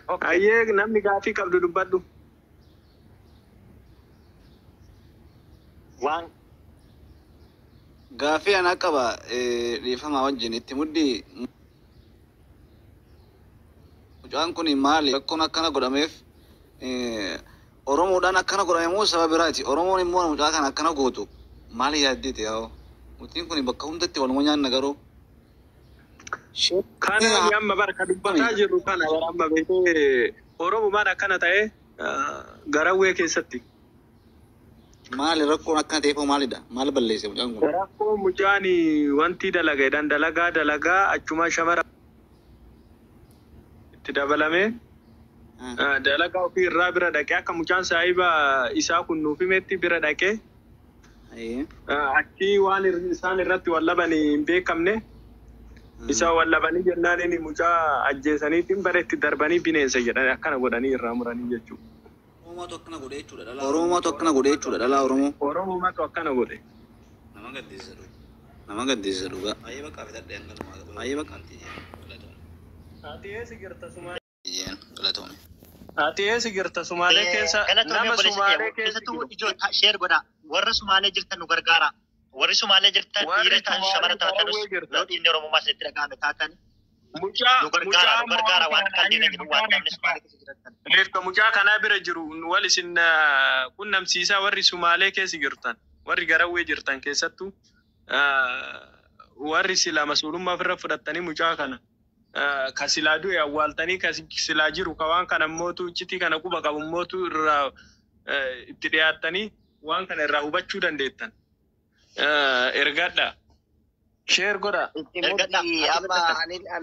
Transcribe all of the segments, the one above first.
Ayyee namni gaafii qabdu dubbadhu. Waan gaafii ana qaba dhiifama wajjin itti muddi mucaan kun maali rakkoon akkana godhameef Oromoodhaan akkana godhame moo sababa biraati? Oromoon immoo mucaa kana akkana gootu maali yaaddite yaa mutiin kun bakka hundatti waluma nyaanna garuu kana amma barka dubbataa jirru kana amma beekee Oromoon akkana ta'e garawwee keessatti maali rakkoon akkana ta'eef maalidha? Maal balleesse mucaan kun? Rakkoo mucaan wanti dalagaadhaan dalagaa achuma shamara itti dabalame dalagaa ofii irraa bira dhaqee akka mucaan saahiba isaa kun nuuf himetti bira dhaqee achi waan isaan irratti wallabanii hin beekamne isa wallabanii jennaan inni mucaa ajjeesaniitiin bara itti darbanii bineensa jedhan akkana godhanii irraa muranii jechuudha. Oromootu akkana godhe jechuudha dhalaa Oromoo. Oromootu akkana godhe. Nama gaddisa dhugaa. Ayyee bakka fitadhe hangalumaa. Ayyee bakka anti ati eessa jirta Sumaalee? Galatoome. Ati eessa jirta Sumaalee keessa? Nama Sumaalee keessattuu ijoo sheer godha. Warra Sumaalee jirtan nu gargaara. Warri Sumaalee jirtan dhiira ta'an shamara taatanis yoo dhiirri Oromummaa isinitti dhaga'ame taatan nu gargaara waan qalliina jiru waan namni Sumaalee keessa jirtan. Reefka mucaa kanaa bira jiru wal isin qunnamsiisaa warri Sumaalee keessa jirtan warri garawwee jirtan keessattuu warri silaa masuulummaa ofirra fudhattanii mucaa kana kasilaa du'e awwaaltanii kasilaa jiru ka waan kana mootu iccitii kana quba qabu mootu irraa itti dhiyaattanii waan kana irraa hubachuu dandeettan. Ergadha. Sheer godha.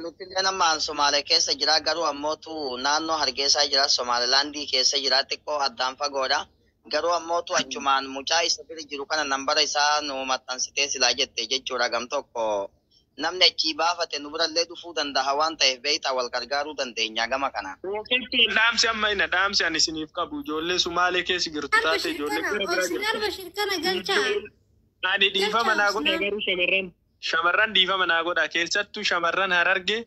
Nuti nama Somaalee keessa jira garuu ammootu naannoo Hargeysaa jira Somaalilaandii keessa jira xiqqoo addaan fagoodha. Garuu ammootu achumaan mucaa isa bira jiru kana nambara isaa nu maxxansitee silaa jette jechuudha gam tokko namni achii baafate nu birallee dhufuu danda'a waan ta'eef beektaa wal gargaaruu dandeenya gama kana. Dhaamsi amma ina dhaamsi ani isiniif qabu ijoollee Sumaalee keessa jirtu taate ijoollee kana galchaa. Ani dhiifama naa godha garuu shamarran dhiifama naa godha keessattuu shamarran Hararge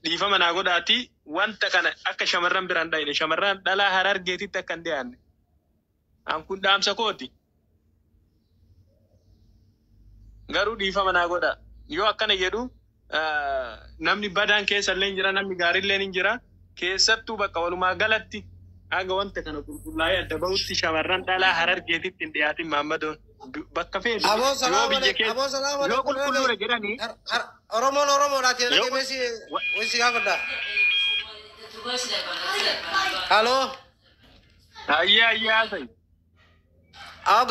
dhiifama naa godhaati wanta kana akka shamarran biraan dhayine shamarran dhalaa Harargeetitti akka hin dhiyaanne. An kun dhaamsa kooti. Garuu dhiifama naa godha. Yoo akkana jedhu namni badaan keessa illee hin jira namni gaarii illee hin jira keessattuu bakka walumaa galatti haga wanta kana qulqullaa'ee adda bahutti shamarran dhalaa Harargeetitti hin dhiyaatin Maammadoon bakka feetu yoo biyya keessa yoo qulqulluudha jedhanii Oromoodha keessatti meessi wayisi gaafadha. Halloo. Ayyaa haasa'e.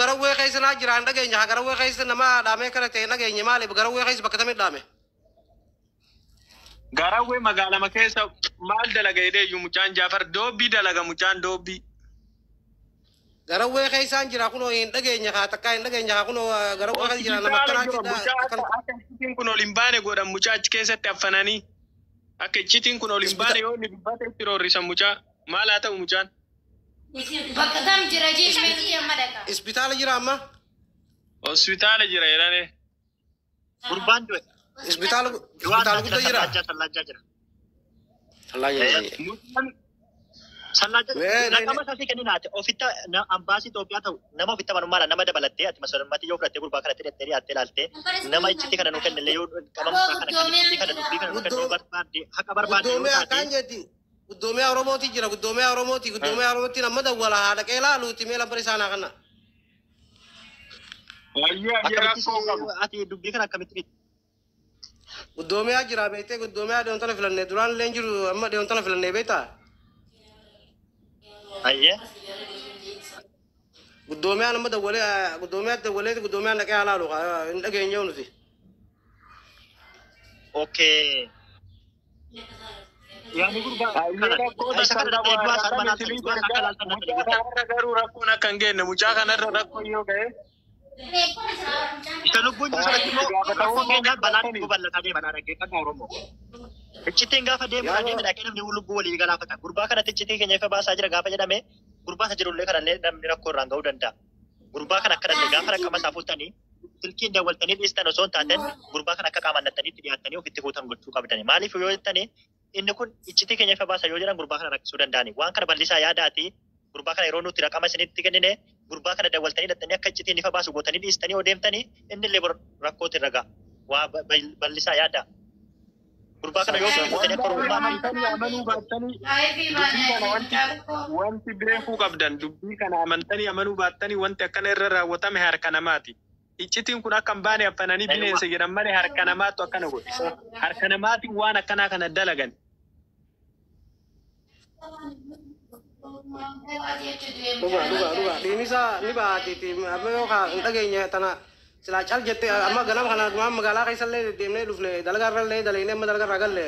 Garawwee keessa naa jira hin dhageenya garawwee keessa nama dhaamee kana ta'e dhageenya maaliif garawwee keessa bakka tamit dhaame. Garawwee magaalama keessa maal dalaga jedhee mucaan Jaafar doobbii dalaga mucaan doobbii. Garawwee keessaan jira kunoo hin dhageenya takkaa hin dhageenya kunoo garawwee keessa jira nama akkanaa jira. Akka iccitiin kun ol hin baane godhan mucaa achi keessatti affananii akka iccitiin kun ol hin baane yoo inni dubbata itti roorrisan mucaa maal haa ta'u mucaan. Bakka tam jira jechuudha amma dhaqa. Hospitaala jira amma. Hospitaala jira jedhanii. Gurbaan du'e. Hospitaala guddaa jira. Sallaajaa jira. Sallaajaa. Nama sasii kenninaati ofitta ambaasii Itoophiyaa ta'u nama ofitta manummaadhaan nama dabalattee ati masalummaatti yoo fudhattee gurbaa kanatti hidhattee dhiyaattee ilaaltee nama iccitii kana nu kennillee yoo qabamsaa kana kan iccitii kana dubbii kana nu kennuu barbaadde haqa barbaadde yoo taate. Guddoomee Oromooti jira guddoomee Oromooti nama dawwala haadha qeelaa luuti mee labbara isaanaa kana. Ati dubbii kana akkamitti guddoomee jira beektee guddoomee deemtana filannee duraan illee jiru amma deemtana filannee beektaa. Ayyee. Guddoomee nama dawwalee guddoomee dhaqee halaalu hin dhageenye nuti. Okay. Yani garuu rakkoon akka hin geenne mucaa kanarra rakkoon yoo ga'e. Isa lubbuun jiru rakkoon keenyaan balaan nu bal'ataa deemanaa dhaggeeffata Oromoo. Iccitiin gaafa deemu dhaqee namni lubbuu walii galaafata. Gurbaa kanatti iccitii keenya ifa baasaa jira gaafa jedhame gurbaa isa jirullee kanallee namni rakkoo irraan ga'uu danda'a. Gurbaa kana akka danda'e gaafa rakkama isaa fuutanii silkiin daawwaltanii dhiistan osoo hin taateen gurbaa kana akka qaamannatanii itti dhiyaattanii ofitti fuutan gochuu qabdani. Maaliif yoo jettanii inni kun iccitii keenya ifa baasa yoo jedhan gurbaa kana rakkisuu danda'ani. Waan kana bal'isaa yaadaati. Gurbaa kana yeroo nuti raqama isinitti kennine gurbaa kana dawwaltanii dhattanii akka iccitiin ifa baasu gootanii dhiistanii yoo deemtanii inni illee rakkootti irra ga'a. Waa bal'isaa yaada. Gurbaa kana yoo gootanii akka gurbaa wanti beekuu qabdan dubbii kana amantanii amanuu baattanii wanti akkana irra raawwatame harka namaati. Iccitiin kun akka hin baane affananii bineensa jedhan malee harka namaatu akkana godhe. Harka namaati waan akkanaa kana dalagan. Dhugaa. Deemisa ni baatiti. Amma yoo hin dhageenye tana silaa cal jette amma ganama kana magaalaa keessallee deemnee dhufne dalagarrallee dalaynee amma dalagarraa galle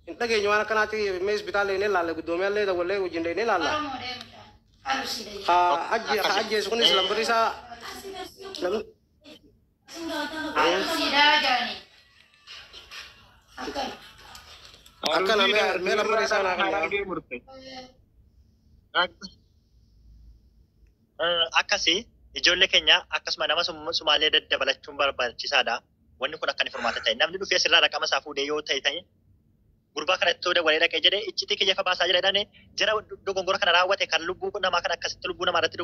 hin dhageenye waan akkanaati mee hospitaallee ni laalle guddoomiялlee dawwallee wajjin deemnee laalla. Ajjeesu kunis lambarri isaa akkana mee lambarri isaa naa kana. Akkasii ijoollee keenya akkasuma nama sumaalee daddabalachuun barbaachisaadha. Wanni kun akka inni furmaata ta'e namni dhufee sirraa raqama isaa fuudhee yoo ta'e gurbaa kana ittoo dabalee dhaqee jedhee iccitii kiyya ifa baasaa jedhanii jara dogongora kana raawwate kan lubbuu namaa kana akkasitti lubbuu namaa irratti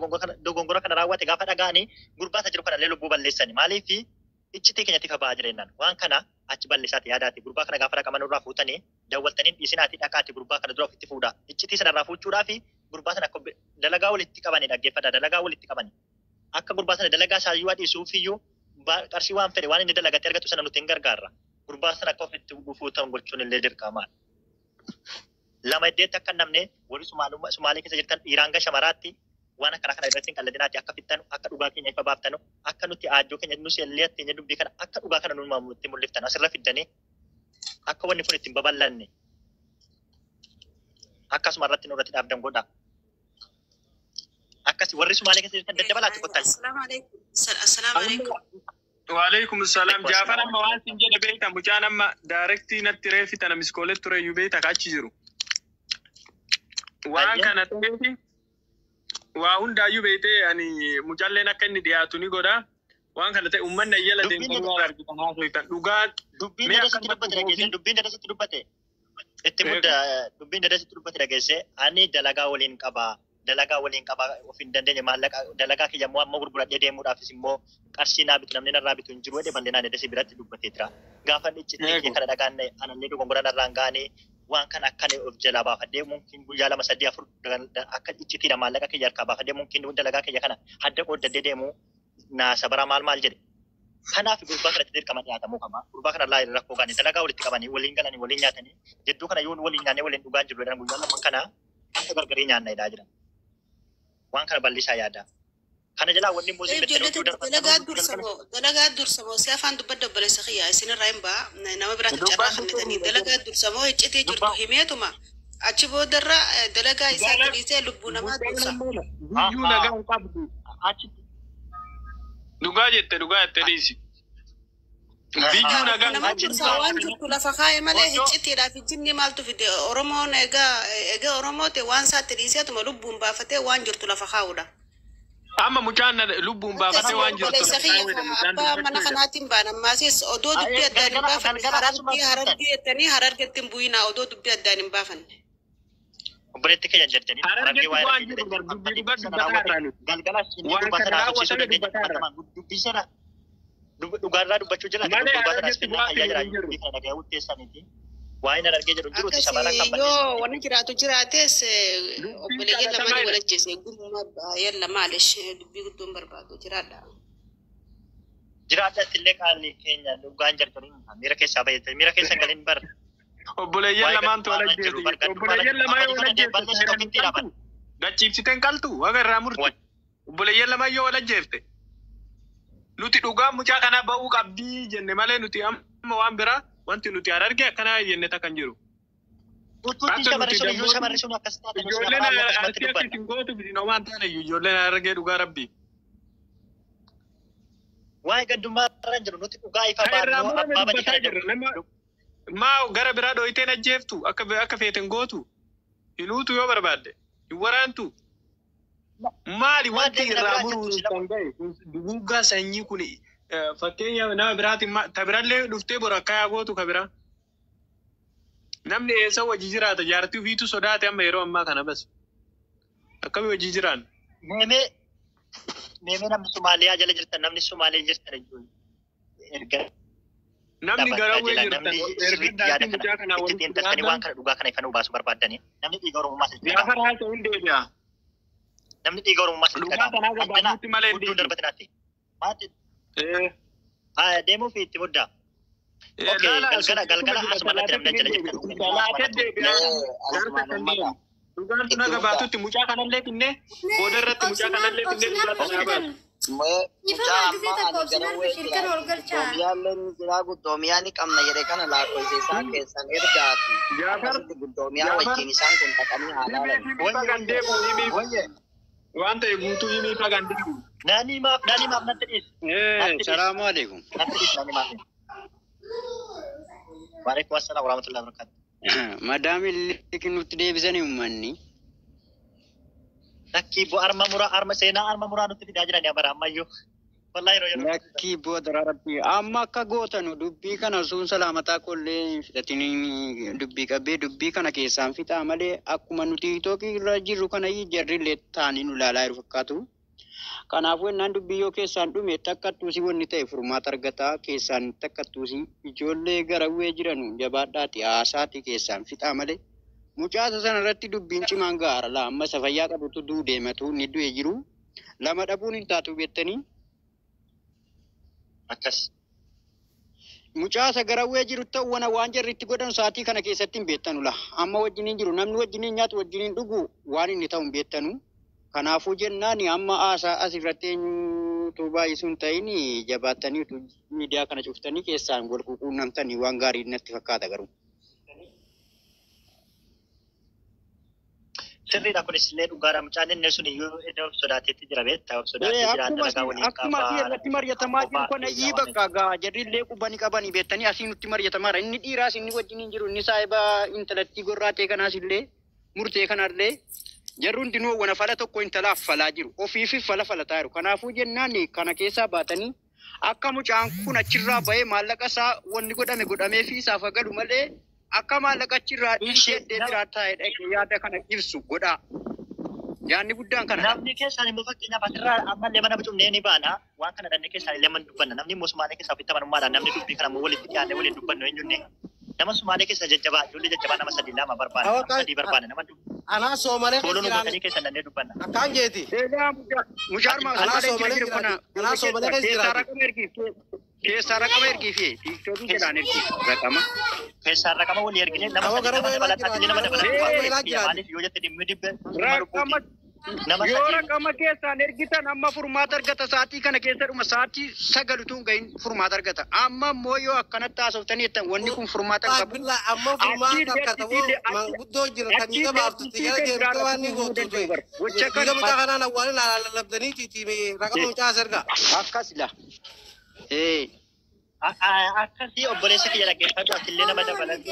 dogongora kana raawwate gaafa dhaga'anii gurbaa isa jiru kanallee lubbuu balleessani. Maaliif iccitii keenyatti ifa ba'aa jireenyaan waan kana achi balleessaati yaadaati. Gurbaa kana gaafa raqama nurraa fuutanii dawwaltanii dhiisinaati dhaqaati gurbaa kana dura ofitti fuudha. Iccitii sanarraa fuuchuudhaafi gurbaa sana akka dalagaa walitti qabanii dhaggeeffadha. Dalagaa walitti qabanii akka gurbaa sana dalagaa isaayyuu dhiisuufiyyuu qarshii waan fedhe waan inni dalagatti argatu sana nuti hin gargaarra. Gurbaa sana akka ofitti fuutan gochuun illee dirqamaan. Lama iddeetti akka namne warri Sumaalee keessa jirtan dhiiraan gara shamaraatti waan akkana kana irratti hin qalladinaati akka fittan akka dhugaa keenya ifa baaftanu akka nuti aajjoo keenya nus illee teenya dubbii kana akka dhugaa kana nutti mul'iftan asirra fiddanii akka wanni kun ittiin babal'anne akkasuma irratti nurratti dhaabdan godha. Akkasi warri Sumaalee keessa jirtan daddabalaatti qottan. Assalaamu alaikum. Waalaikum salam. Jaafar amma waan sin jedhe beekta mucaan amma daarektii natti reefita namis koolet ture iyyuu beekta kachi jiru. Waan kana ta'eeti waa hundaayyuu beektee ani mucaalleen akka inni dhiyaatu ni godha. Waan kana ta'e uummanni ayyala deemtanii waan argitan haasoftan dhugaa dubbiin dadasitti dubbate dhageesse dubbiin dadasitti dubbate itti mudda dubbiin dadasitti dubbate dhageesse ani dalagaa waliin qabaa. Dalagaa waliin qaba of hin dandeenye maallaqa dalagaa kiyya immoo amma gurguradhee deemuudhaafis immoo qarshii naa bitu namni narraa bitu hin jiru jedhe bal'inaan dadasi biratti dubbatee jira. Gaafa iccitii kana dhagaanne anallee dogongora narraan gaane waan kana akkana of jalaa baafadhee mungkin guyyaa 2-3-4 akka iccitiidha maallaqa kiyya harkaa baafadhee mungkin dalagaa kiyya kana hadda qooddadhee deemu naa sabara maal jedhe. Kanaaf gurbaa kanatti dirqama dhiyaatamuu qaba. Gurbaa kana irraa rakkoo gaane dalagaa walitti qabanii waliin galanii waliin nyaatanii jedduu kana yoo waliin nyaannee waliin dhugaa jiru jedhan guyyaa lama kana akka gargarii nyaannaa jedhaa jiran. Waan kana bal'isaa yaada. Kana jalaa wanni muuziin beektuu dalagaa dursamoo si afaan dubbadda obboleessa kiyyaa isinirraa hin ba'a nama biraatti carraa kennitanii dalagaa dursamoo iccitii jirtu himeetuma achi boodarra dalagaa isaa dhiisee lubbuu namaa dursa. Biyyuu nagaa hin qabdu. Dhugaa jette dhiisi. Biyyuu nagaa nama dursaa waan jirtu lafa kaa'e malee iccitiidhaaf ijjinni maaltu fide Oromoon egaa Oromoote waan isaatti dhiiseetuma lubbuun baafatee waan jirtu lafa kaa'uudha. Amma mucaan lubbuun baafatee waan jirtu. Abbaa mana kanaatiin baanamaasis odoo dubbii addaan hin baafanne harargee jettanii harargeetti hin bu'inaa odoo dubbii addaan hin baafanne. Obboleetti keenya jedhanii harargee waan jiru dubbii dubbataa galgala dubbii sana hojjechiisuu dandeenya dubbii sana dhugaarraa dubbachuu jira dubbaa sanas finnaa fayyaa jira dubbii kana dhaga'uu teessaniiti waa'een argee jedhu jiru itti shamarran kan yoo wanni jiraatu jiraates obboleeyyan lamaan walajjeese gurmuma yalla maalish dubbii guddoon barbaadu jiraadha. Jiraadha illee qaalli keenya dhugaan jarjariin miira keessaa bayyate miira keessa galiin bar. Obboleeyyan lamaan walajjeese obboleeyyan lamaan walajjeese gachiibsiteen qaltu waga irraa murte obboleeyyan lamaan yoo walajjeefte. Nuti dhugaa mucaa kana ba'uu qabdii jenne malee nuti amma waan biraa wanti nuti arge akkana jenne takkan jiru. Ijoolleen argee akkasiin gootu bidin waan taane ijoolleen argee dhugaa rabbii. Waa'ee gaddummaa irra jiru nuti dhugaa ifa baaduu abbaa badii kana jiru. Maa gara biraa dho'iteen ajjeeftu akka feeten gootu hinuutu yoo barbaadde hin waraantu. Maali wanti irraa muruu kan ga'e duguuggaa sanyii kun fakkeenya nama biraatiin tabirallee dhuftee bora akka yaa gootu kabira. Namni eessa hojii jiraata jaartii ofiitu sodaate amma yeroo ammaa kana bas. Akkami hojii jiraan? Meemee namni Somaaliyaa jala jirtan namni Somaaliyaa jirtan jechuudha. Erga Namni garawwee jirtan erga daandii mucaa kanaa walitti deemtanii waan kana dhugaa kana ifanii baasuu barbaadanii namni dhiiga Oromummaa sirrii qaba. Gaafa raasa hin deebi'a. Namni dhiiga Oromummaa sirrii qaba. Dhugaa kanaa gabaabutti malee hin Gudduun darbatinaatti. Maati? deebi'a. Deemuu fi itti muddaa. Okay, galgala asumarratti namni jala jirtan. Laatee deebi'a. Dhugaan tuna gabaatutti mucaa kanallee finne booda irratti mucaa kanallee finne dhugaa tanaa baatu. Guddoomiyaanleen jiraa guddoomiyaa ni qabna jedhe kana lakkoofsa isaa keessan ergaati. Guddoomiyaa wajjin isaan kun dhaqanii haalaa. Waan ta'e guutuu himii fagan deemu. Nani maaf natti dhiis. Salaamu alaikum. Natti dhiis nani maaf. Waalaikum assalam warahmatullahi wabarakatuh. Madaami liqii nutti deebisanii uummanni. Lakkii bu'aa arma seenaa arma muraa nutti fidaa jiran bara ammayyuu. Wallahi yeroo Lakkii bu'aa dararabbii amma akka gootanu dubbii kana sun salaamataa kollee fidhatanii dubbii kana keessaan fixaa malee akkuma nuti tookii irra jirru kana jarrillee taanii nu ilaalaa jiru fakkaatu. Kanaafuu innaan dubbii yoo keessaan dhume takkattuusi wanni ta'e furmaata argataa keessaan takkattuusi ijoollee garawwee jiranu jabaadhaati haasaati keessaan fixaa malee. Mucaasa sana irratti dubbiin cimaan gaara la amma safayyaa qabutu duu deematu ni du'e jiru lama dhabuun hin taatu beektanii. akkas. Mucaasa garawwee jiru ta'u waan jarri itti godhan sa'aatii kana keessatti hin beektanu la amma wajjiniin jiru namni wajjiniin nyaatu wajjiniin dhugu waan inni ta'u hin beektanu. Kanaafuu jennaan amma haasaa asirratti eenyutu baay'isuun ta'in jabaattanii miidiyaa kana cuftanii keessaan wal quunnamtanii waan gaarii natti fakkaata garuu. Sirriidha kunis illee dhugaadha mucaan inni sun iyyuu iddoo sodaateetti jira beektaa sodaatee jira dalagaa waliin qaba. Akkuma irratti mari'atamaa jiru kana ii bakka gaa jarrillee qubanii qabanii beektanii asii nutti mari'atamaadha. Inni dhiiraas inni wajjiniin jiru inni saahiba intalattii gorraatee kanaas illee murtee kanallee jarri hundinuu wana fala tokko intalaaf falaa jiru. Ofiifi falataa jiru. Kanaafuu jennaan kana keessaa baatanii akka mucaan kun achirraa bahee maallaqa isaa wanni godhamee fi isaaf galu malee akka maallaqa achirraa dhiishee deebiraa taa'ee yaada kana ibsu godhaa. Yaanni guddaan kana. Namni keessaan immoo fakkeenyaaf asirraa ammallee mana bicumnee ni baana waan kana dhanne keessaan illee mana dubbanna namni immoo Sumaalee keessaa ofitti amanummaadhaan namni dubbii kana immoo walitti dhiyaannee waliin dubbannu eenyunnee nama Sumaalee keessa jajjabaa ijoollee jajjabaa nama sadii lama barbaada nama sadii barbaada nama Anaa Soomalee Toloo nu godhanii keessan dannee dubbanna. akkaan jeeti. Mucaarmaa Soomalee keessaa raqama ergii fi tiiktookii jedhaan ergii raqama. Keessaan raqama walii ergine nama sadii nama dabalatti maaliif yoo jette dhimmi dibbe Yoo raqama keessaan ergitan amma furmaata argata sa'aatii kana keessa dhuma sa'aatii sagalutuun gahin furmaata argata. Amma immoo yoo akkanatti haasoftanii jettan wanni kun furmaata qabu. Amma furmaata akka ta'u manguddoo jira kan dhiiga baaftutti jala deemtee waan ni gootu ta'e. Dhiiga mucaa kanaan awwaalin lallabdanii tiitiime raqama mucaa asirgaa. Akkas la. akkasii obboleessa kiyya dhaggeeffatu asillee nama dabalatu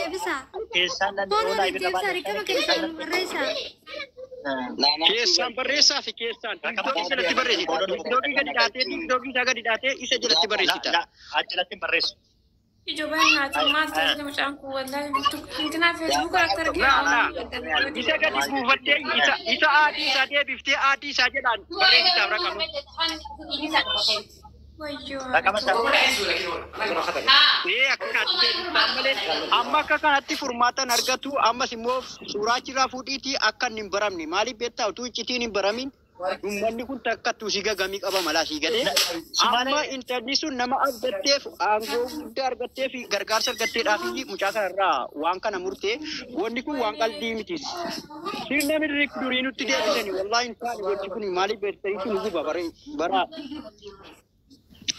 keessaan namni oolaa ibirra Keessaan barreessaa fi keessaan tiiktookii jalatti barreessita. Tiiktookii gadi dhaatee tiiktookii isaa gadi dhaatee isa jalatti barreessita. Achilatti barreessu. Ijoolleen maatii maal ta'e mucaan kun wallahi intinaa feesbuuka akka arginu. Isa gadi buufattee isa aadii isaa deebiftee aadii isaa jedhaan barreessitaaf raqama. Amma akka kanatti furmaatan argatu ammas immoo suuraa achirraa fuudhiitii akka hin baramne maaliif beektaa utuu iccitiin hin baramin uummanni kun takkattuu si gagamii qaba malaa si galee amma intalli sun nama argatteef aangoo guddaa argatteef gargaarsa argatteedhaaf mucaa kanarraa waan kana murtee wanni kun waan qalbii miti. Sirna mirri durii nutti deebisanii wallaahi hin taane gochi kun maaliif beektaa kun guba bara.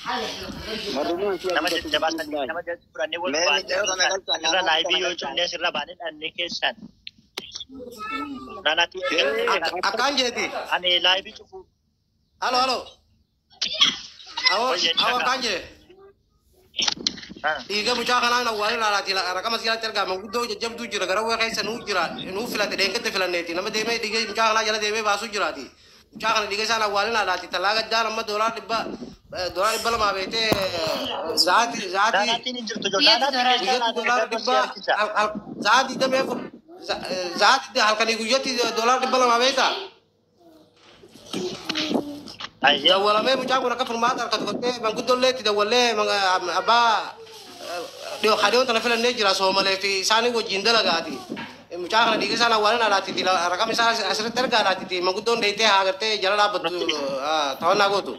Nama jajjabaatan nama fudhannee wal baanee irra laayivii yoo cunee sirra baanee dhannee keessan. Akkaan jeeti. Ani laayivii cufu. Halo. Awo akkaan jee. Dhiiga mucaa kanaan awwaalii laalaati raqama siyaatti argaa manguddoo jajjabduu jira garawwee keessa nuu jira nuu filate dheengatte filanneeti nama deemee dhiiga mucaa kanaa jala deemee baasuu jiraati. Mucaa kana dhiiga isaan awwaalii laalaati talaa gaddaan amma doolaa dhibba dolar ibala ma bete zati Daanatiin hin jirtu ijoollee. dolar dibba zati dame zati halkani guyyati dolar ibala ma beta Ayyee. dawala me mucaa kun akka furmaata harkatu gottee manguddoollee itti dawwallee abbaa dhiyoo kadhiyoo tana filannee jira soomalee fi isaanii wajjin dalagaati. Mucaa kana dhiiga isaan awwaalan alaatiiti rakam isaa asirratti argaa alaatiiti manguddoon deeytee haa gartee jala dhaabbattu tawannaa gootu.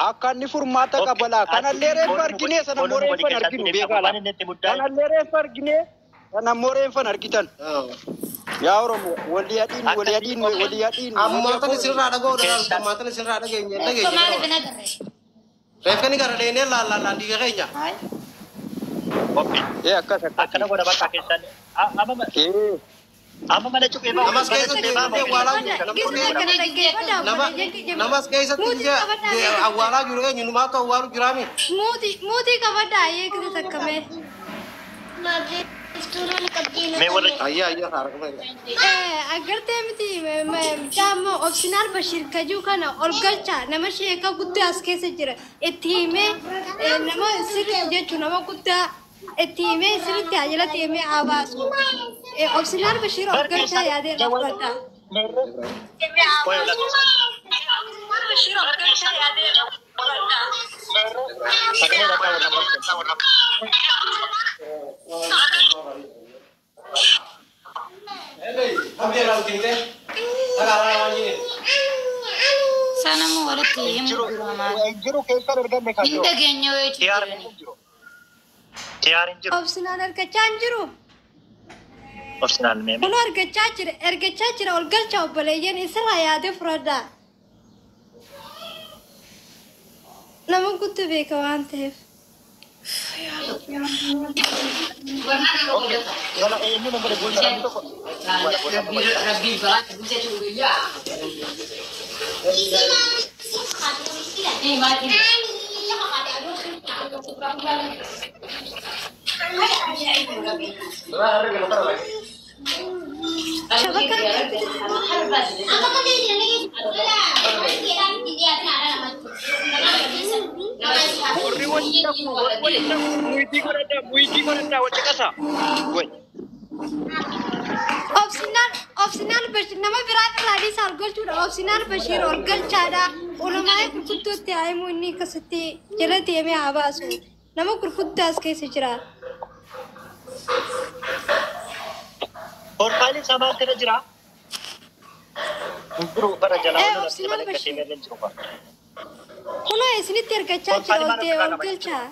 Akka inni furmaata qabala. Kanallee reeffa arginee sana immoo reeffan arginu beekala. Kanallee reeffa arginee sana immoo reeffan argitan. Yaa Oromoo walii adiin. Amma tan sirraa dhagoo maatan sirraa dhageenye. Reeffa ni gara dheenee laallaan dhiiga keenya. Akkana godha bakka keessan. Amma mana cuqee bahu. Namas keessatti namas keessatti awwaalaa jiru eenyumaatu awwaalu jiraami. Muutii qabadhaa eegduu takkamee. Ayyaa haraka. Agartee miti jaammoo obsinaal Bashir Kajuu kana ol galchaa nama sheekaa guddaa as keessa jira. Itti himee nama sirrii jechuun nama guddaa itti himee sirriitti ajajatti himee abaasu. Obsinaal Bashir ol galchaa yaadee rakkata. Sana mo wala tiyem Jiru keessa arganne kan Hindi genyo Obsinaan argachaa hin jiru. Obsinaan mee. Kun argachaa jira ol galchaa obboleeyyan isirraa yaadee fudhadhaa. Nama guutuu beeka waan ta'eef. Wala eenyu nama bulchaan tokko. Obsinaan Bashir nama biraa irraa isaan galchuudha. Obsinaan Bashir ol galchaadha. Olumaa gurguddootti haayimu inni akkasitti jala deemee haa baasu. Nama gurguddaa as keessa jira. Portaalii samaatti irra jira. Jiru bara jalaa Obsinaan Bashir. Kunoo isinitti ergachaa jira ol ta'e ol galchaa.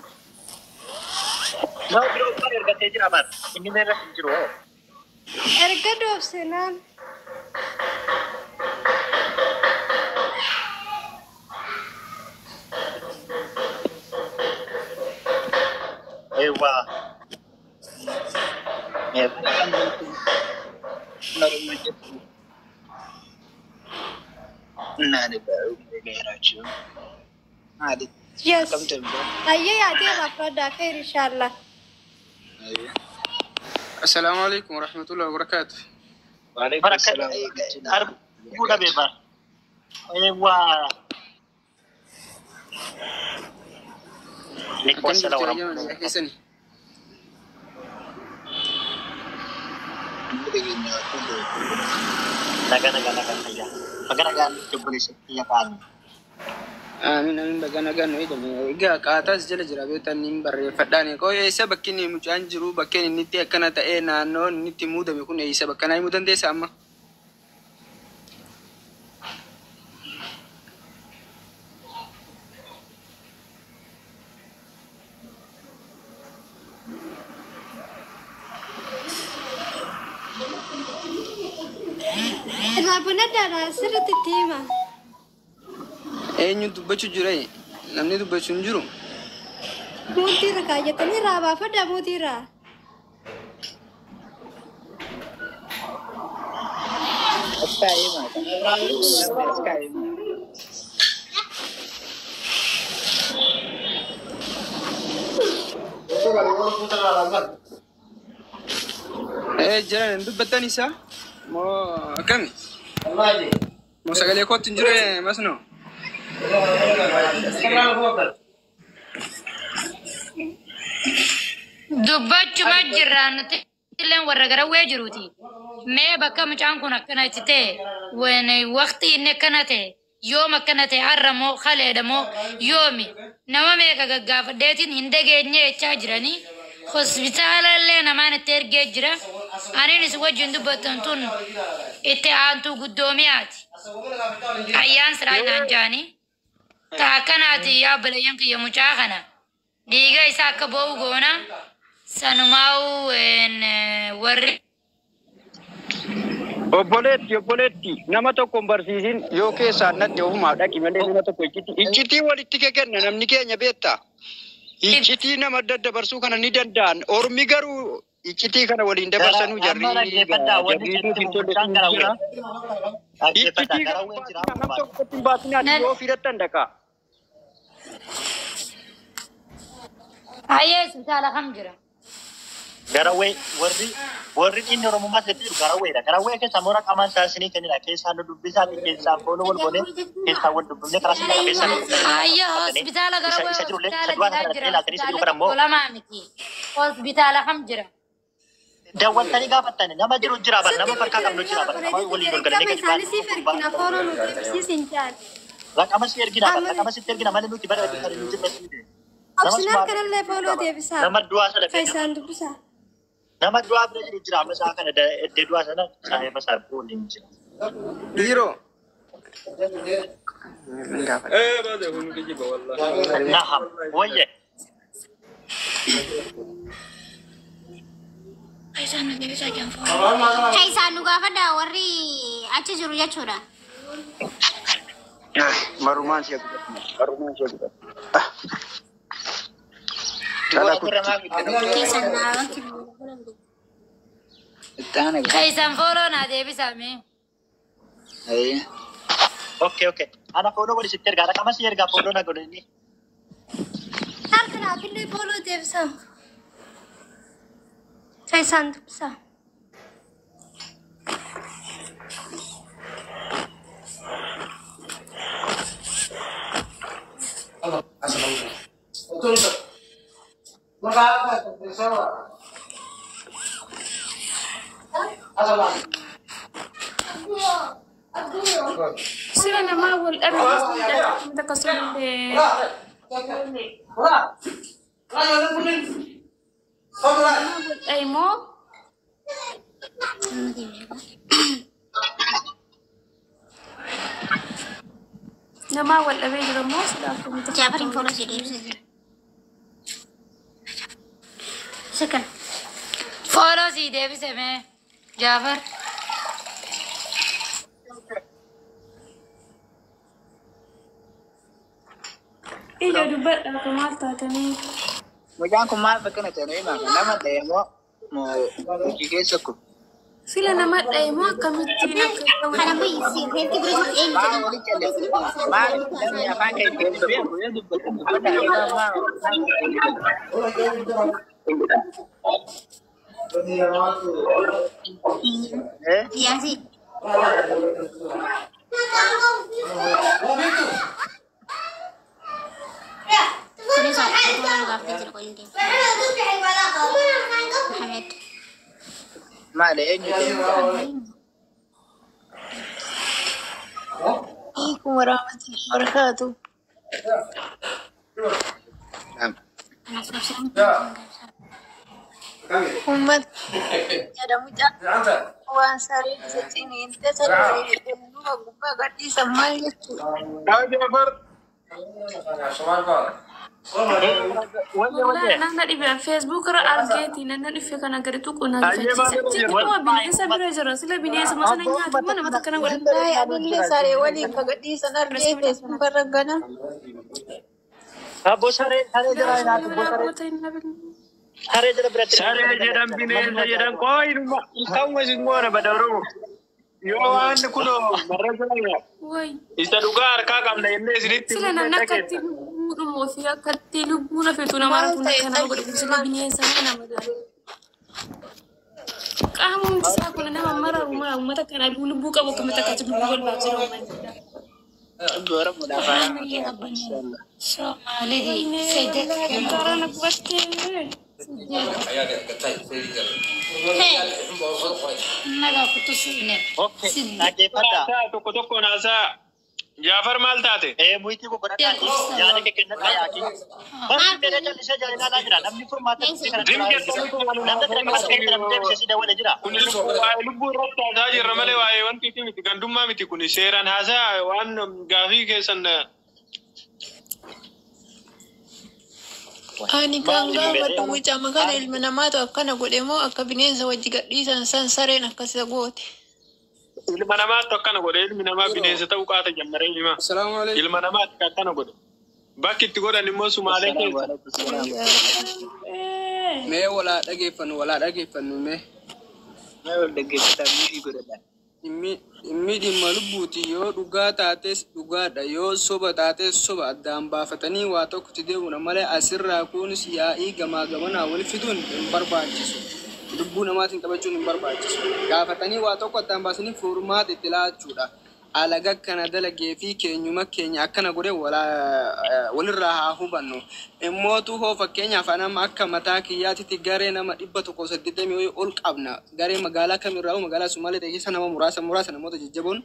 Nama biroo kan ergatee jira bara. Inni irra hin jiru. Erga Obsinaan. Ewa. Yes. Ayya yaadee rafradaa khair inshallah. السلام عليكم ورحمة الله وبركاته. وعليكم السلام. Udah bebas. Ewa. Ini kuasa lah orang. Naga saja. Naga coba setiap kan. Amin bagan itu nih. Ega ke atas jala jerabetan nimbar fadani. Kau ya isa bakini mucaan jiru bakini niti akan ata nano niti muda bekun ya isa bakana mudan deh sama. Benar darah serta tema. Eenyu dubbachuu jira namni dubbachuu hin jiru. Muutiira kaayatanii raabaafadaa muutiira. Jiran dubbatan isaa moo akkami? Moo sagalee kootti hin jiru masno? Dubbachuma jirra nuti illee warra gara wee jiruuti. Mee bakka mucaan kun akkana itti ta'e waqtii inni akkana ta'e yooma akkana ta'e har'a moo kaleedha moo yoomi nama meeqa gaggaafadheetiin hin dhageenye jechaa jiranii hospitaala illee namaan itti ergee jira. Aniinis wajjin dubbattan tun itti aantuu guddoomiyaati. Ayyaan siraa naan jaanii taa akkanaati yaa bilayyan kiyya mucaa kana dhiiga isaa akka boo'u goona sanumaa'u warri. Obboleetti nama tokko hin barsiisin yoo keessaan natti ofumaa dhaqi malee nama tokko iccitii walitti kenna namni keenya beektaa. Iccitii nama daddabarsuu kana ni danda'an. Ormi garuu iccitii kana waliin dabarsanuu jarri. Iccitii kana nama tokkotti hin baasinaan yoo fidattan dhaqaa. Ayyee hospitaala kam jira? Garawee warri inni Oromummaa seetti garaweedha. Garawee keessa moora qamaan saansinii kennidha. Keessaan dubbisaa keessaan fooloo wal goonee keessaan wal dubbifnee karaa sinna keessaan. Ayyee hospitaala garawee hospitaala jira. Olamaa miti. Hospitaala kam jira? Daawwatanii gaafatani nama jiru jira bara nama farkaa qabnu jira bara nama waliin golgalanii gadi ba'a. Raqama si ergina malee nuti bara kan nuti barsiifne. Optional kanallee fooloo deebisaa. Nama du'aa sana Faayisaan dubbisaa. nama du'aa bira jiru jira amma isaa kana iddoo du'aa sana saahiba isaa waliin jira. Dhiiroo. Naham wayye. Faayisaan nu gaafadha warri achi jiru jechuudha. Marumaan siya guddatu. Kaisan follow na deebisame. Okay. Ana follow wali sitter gara kama si erga follow na godini. Harkana bille follow deebisam. Kaisan dubsa. Sila nama wal kita kasih nama wal abe juga mau sudah aku minta. Siapa yang follow sih dia? Second. Follow si deebisame. Jafar. Iya dubat aku mata tadi. Macam aku mal pakai nanti ni mah. Nama demo mau jika esok. Sila nama demo kami tidak. Karena isi nanti beri ini. Mal, dia pakai dia boleh dubat. Iya sih. Ini soal aku nggak pikir kau ini. Muhammad. Mana ini? Assalamualaikum warahmatullahi wabarakatuh. Umat ada mucak wasari sini itu saya dulu buka gadi sama itu. Nana di Facebook kera algeti nana di Facebook kan agar itu kuna jadi mau bini sabira jero sila bini sama sana nyata mana mata kena gua ada nih sare wali kagadi sana algeti sembarangana. Abo sare jera na abo sare jera berarti sare jera bine jera koi rumah kau masih ngora badaru yo an kuno marajaya woi isa dugar kakam na inde sinit sila nana kati mau sih kati lu mula fetu nama aku nak kena gua sila bini sana nama dah kamu bisa aku nama marah rumah tak kena dulu buka buka mata kaca dulu bukan baca rumah Gora mudafa. Somali sejak Karena buatnya. naga putus ini. Okay. Nagefada. Tokko nasa Jaafar maal taate? Muitii ko godhadhaa yaada kee kennadhaa yaaki. Barri dheeraa jallisee jaalala jira. Namni furmaata itti kana namni dheeraa kan namni deebisee si dawwale jira. Kun waa'ee lubbuu irratti haasaa jirra malee waa'ee wanti miti gandummaa miti kun seeraan haasaa waan gaafii keessan Ani kan gaafadhu mucaa maqaan ilma namaatu akkana godhe moo akka bineensa wajji gadhiisan san sareen akkasii goote. ilma namaatti akkana godhe ilmi namaa bineensa ta'uu qaata jammaree hima. Ilma namaatti akkana godhe. Bakki itti godhan immoo Sumaalee keessa. Mee walaa dhageeffannu mee. Mee wal dhaggeeffatanii godhadha. Dhimmi dhimma lubbuuti yoo dhugaa taates dhugaadha yoo soba taates soba addaan baafatanii waa tokkotti deemuudha malee asirraa kunis yaa'ii gamaa gamanaa wal fiduun hin barbaachisu. Lubbuu namaatiin taphachuun hin barbaachisu. Gaafatanii waa tokko addaan baasanii furmaata itti laachuudha. Alaga kana dalagee fi keenyuma keenya akkana godhe walirraa haa hubannu. Immootu hoo fakkeenyaaf anama akka mataa kiyyaatitti garee nama 180 ol qabna. Garee magaalaa kamirraa magaalaa Sumaalee keessa nama muraasa namoota jajjaboon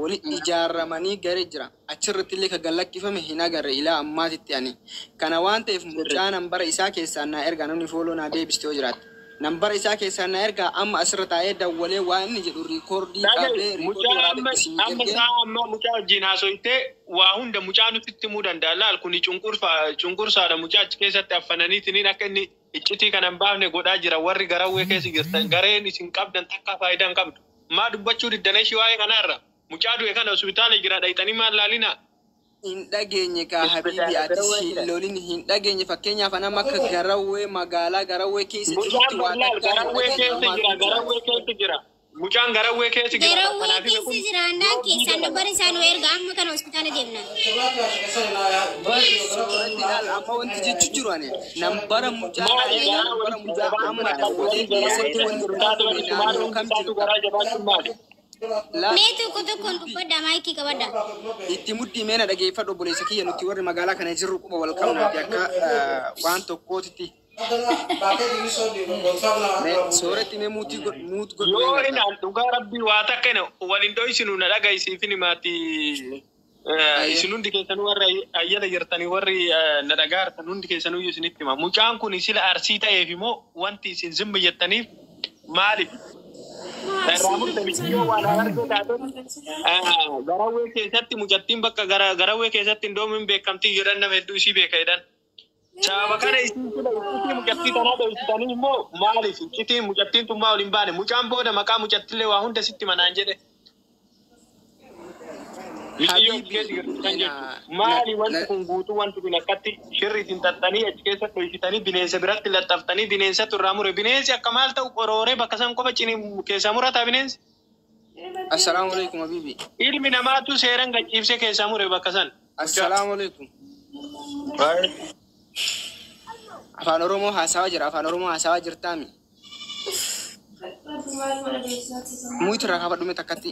walitti ijaaramanii garee jira. Achirratti illee kan gallakkifame hin agarre ilaa ammaatitti ani. Kana waan ta'eef mucaa nambara isaa keessaa naa erga namni fooloo naa deebiste yoo jiraate. Nambara isaa keessaa na erga amma asirra taa'ee dawwalee waan inni jedhu riikoordii qabee amma mucaa wajjin haasoytee waa hunda mucaa nutti himuu danda'a laal kuni cunqursaadha mucaa achi keessatti affananiitiin akka inni iccitii kana hin baafne godhaa jira warri garawwee keessa jirtan gareen isin qabdan takka faayidaa hin qabdu maa dubbachuu diddanii shi waa'ee kanarra mucaa du'e kana hospitaala jira dhayxanii maal laalina. Hin dhageenye ka habibi ati silolin hin dhageenye fakkeenyaaf anama akka garawwee magaalaa garawwee keessa jirti waan garawwee keessa jira mucaan garawwee keessa jira garawwee keessa jira naan keessa nambara isaa nu erga amma kana hospitaala deemna amma wanti jechu jiru ani nambara mucaa amma dawwalee keessatti wanti kam jiru Meetu kutukun dubbadha maayikii qabadha. Itti muddii meena dhageeffadhu obboleessa kiyya nuti warri magaalaa kana jirru quba wal qabnaati akka waan tokkootitti. Sooretti mee muutii godhu. Yoo inaan dhugaa rabbii waa takka ina waliin dho'isinu na dhagaisiifini maati. Isin hundi keessanuu warri ayyala jirtanii warri na dhagaartan hundi keessanuu isinitti hima. Mucaan kun sila arsii ta'eef immoo wanti isin zimma jettaniif maaliif? Garawwee keessatti mucattiin bakka garawwee keessatti indoomin beekamtii jedhan nama hedduu isii beeka jedhan. Sababa kana isin mucattii tanaa dho'isitanii immoo maaliif iccitiin mucattiin tun maa waliin baane mucaan booda maqaa mucattillee waa hunda sitti manaan jedhe. Maali wanti kun guutuu wanti kun akkatti shirriitiin xaxxanii achi keessa dho'isitanii bineensa biratti laxxaftanii bineensa turraa mure bineensi akka maal ta'u qorooree bakka san qofa keessaa murataa bineensi. Assalaamu alaikum habibi. Ilmi namaatu seeran gachiibsee keessaa mure bakka san. Assalaamu alaikum. Afaan Oromoo haasawaa jira afaan Oromoo haasawaa jirtaami. Muitu irraa kaafadhume takkatti.